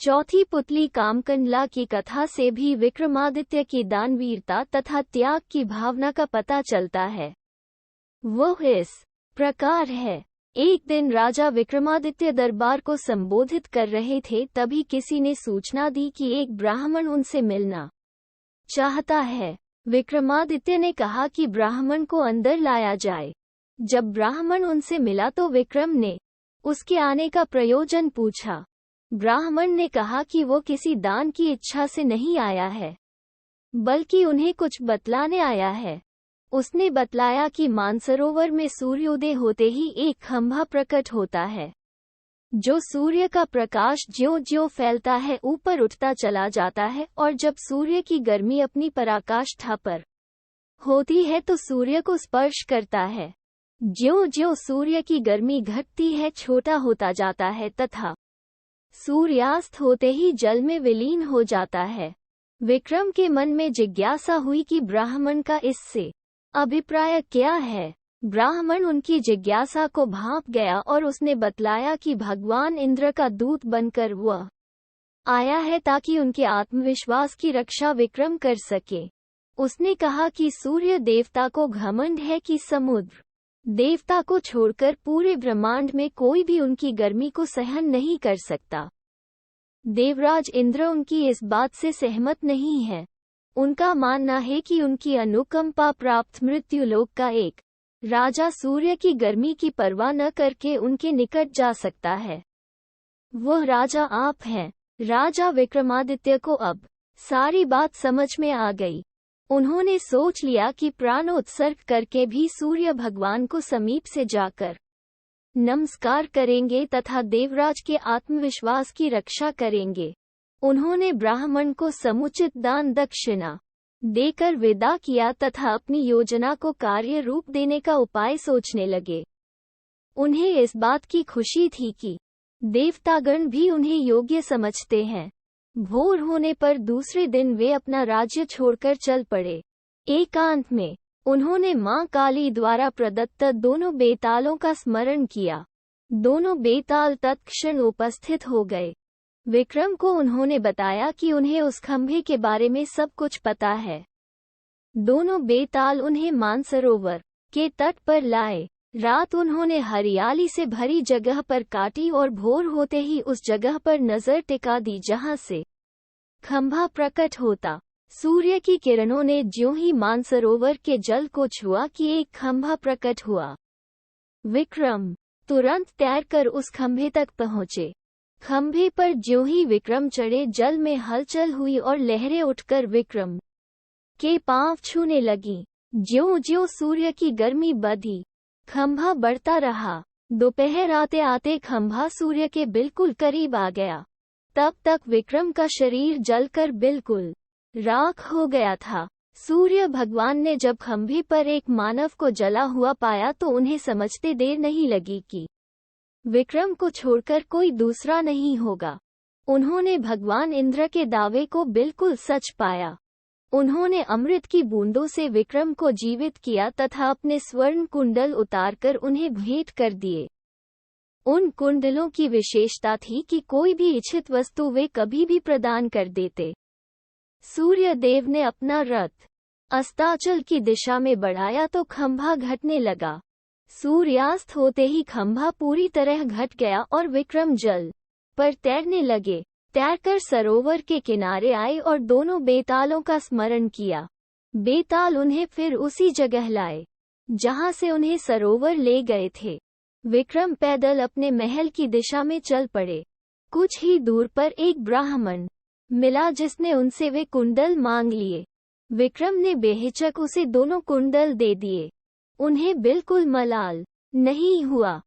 चौथी पुतली कामकंडला की कथा से भी विक्रमादित्य की दानवीरता तथा त्याग की भावना का पता चलता है। वो इस प्रकार है। एक दिन राजा विक्रमादित्य दरबार को संबोधित कर रहे थे, तभी किसी ने सूचना दी कि एक ब्राह्मण उनसे मिलना चाहता है। विक्रमादित्य ने कहा कि ब्राह्मण को अंदर लाया जाए। जब ब्राह्मण उनसे मिला तो विक्रम ने उसके आने का प्रयोजन पूछा। ब्राह्मण ने कहा कि वो किसी दान की इच्छा से नहीं आया है, बल्कि उन्हें कुछ बतलाने आया है। उसने बतलाया कि मानसरोवर में सूर्योदय होते ही एक खंभा प्रकट होता है, जो सूर्य का प्रकाश ज्यों-ज्यों फैलता है ऊपर उठता चला जाता है, और जब सूर्य की गर्मी अपनी पराकाष्ठा पर होती है तो सूर्य को स्पर्श करता है। ज्यों-ज्यों सूर्य की गर्मी घटती है छोटा होता जाता है तथा सूर्यास्त होते ही जल में विलीन हो जाता है। विक्रम के मन में जिज्ञासा हुई कि ब्राह्मण का इससे अभिप्राय क्या है। ब्राह्मण उनकी जिज्ञासा को भांप गया और उसने बतलाया कि भगवान इंद्र का दूत बनकर वह आया है ताकि उनके आत्मविश्वास की रक्षा विक्रम कर सके। उसने कहा कि सूर्य देवता को घमंड है कि समुद्र देवता को छोड़कर पूरे ब्रह्मांड में कोई भी उनकी गर्मी को सहन नहीं कर सकता। देवराज इंद्र उनकी इस बात से सहमत नहीं है। उनका मानना है कि उनकी अनुकंपा प्राप्त मृत्युलोक का एक राजा सूर्य की गर्मी की परवाह न करके उनके निकट जा सकता है। वह राजा आप हैं। राजा विक्रमादित्य को अब सारी बात समझ में आ गई। उन्होंने सोच लिया कि प्राणोत्सर्ग करके भी सूर्य भगवान को समीप से जाकर नमस्कार करेंगे तथा देवराज के आत्मविश्वास की रक्षा करेंगे। उन्होंने ब्राह्मण को समुचित दान दक्षिणा देकर विदा किया तथा अपनी योजना को कार्य रूप देने का उपाय सोचने लगे। उन्हें इस बात की खुशी थी कि देवतागण भी उन्हें योग्य समझते हैं। भोर होने पर दूसरे दिन वे अपना राज्य छोड़कर चल पड़े। एकांत में उन्होंने मां काली द्वारा प्रदत्त दोनों बेतालों का स्मरण किया। दोनों बेताल तत्क्षण उपस्थित हो गए। विक्रम को उन्होंने बताया कि उन्हें उस खंभे के बारे में सब कुछ पता है। दोनों बेताल उन्हें मानसरोवर के तट पर लाए। रात उन्होंने हरियाली से भरी जगह पर काटी और भोर होते ही उस जगह पर नजर टिका दी जहां से खंभा प्रकट होता। सूर्य की किरणों ने ज्यों ही मानसरोवर के जल को छुआ कि एक खंभा प्रकट हुआ। विक्रम तुरंत तैरकर उस खंभे तक पहुंचे। खंभे पर ज्यों ही विक्रम चढ़े जल में हलचल हुई और लहरें उठकर विक्रम के पांव छूने लगीं। ज्यों-ज्यों सूर्य की गर्मी बढ़ी, खंभा बढ़ता रहा। दोपहर आते आते खंभा सूर्य के बिल्कुल करीब आ गया। तब तक विक्रम का शरीर जलकर बिल्कुल राख हो गया था। सूर्य भगवान ने जब खंभे पर एक मानव को जला हुआ पाया तो उन्हें समझते देर नहीं लगी कि विक्रम को छोड़कर कोई दूसरा नहीं होगा। उन्होंने भगवान इंद्र के दावे को बिल्कुल सच पाया। उन्होंने अमृत की बूंदों से विक्रम को जीवित किया तथा अपने स्वर्ण कुंडल उतारकर उन्हें भेंट कर दिए। उन कुंडलों की विशेषता थी कि कोई भी इच्छित वस्तु वे कभी भी प्रदान कर देते। सूर्य देव ने अपना रथ अस्ताचल की दिशा में बढ़ाया तो खंभा घटने लगा। सूर्यास्त होते ही खंभा पूरी तरह घट गया और विक्रम जल पर तैरने लगे। तैरकर सरोवर के किनारे आए और दोनों बेतालों का स्मरण किया। बेताल उन्हें फिर उसी जगह लाए जहां से उन्हें सरोवर ले गए थे। विक्रम पैदल अपने महल की दिशा में चल पड़े। कुछ ही दूर पर एक ब्राह्मण मिला जिसने उनसे वे कुंडल मांग लिए। विक्रम ने बेहिचक उसे दोनों कुंडल दे दिए। उन्हें बिल्कुल मलाल नहीं हुआ।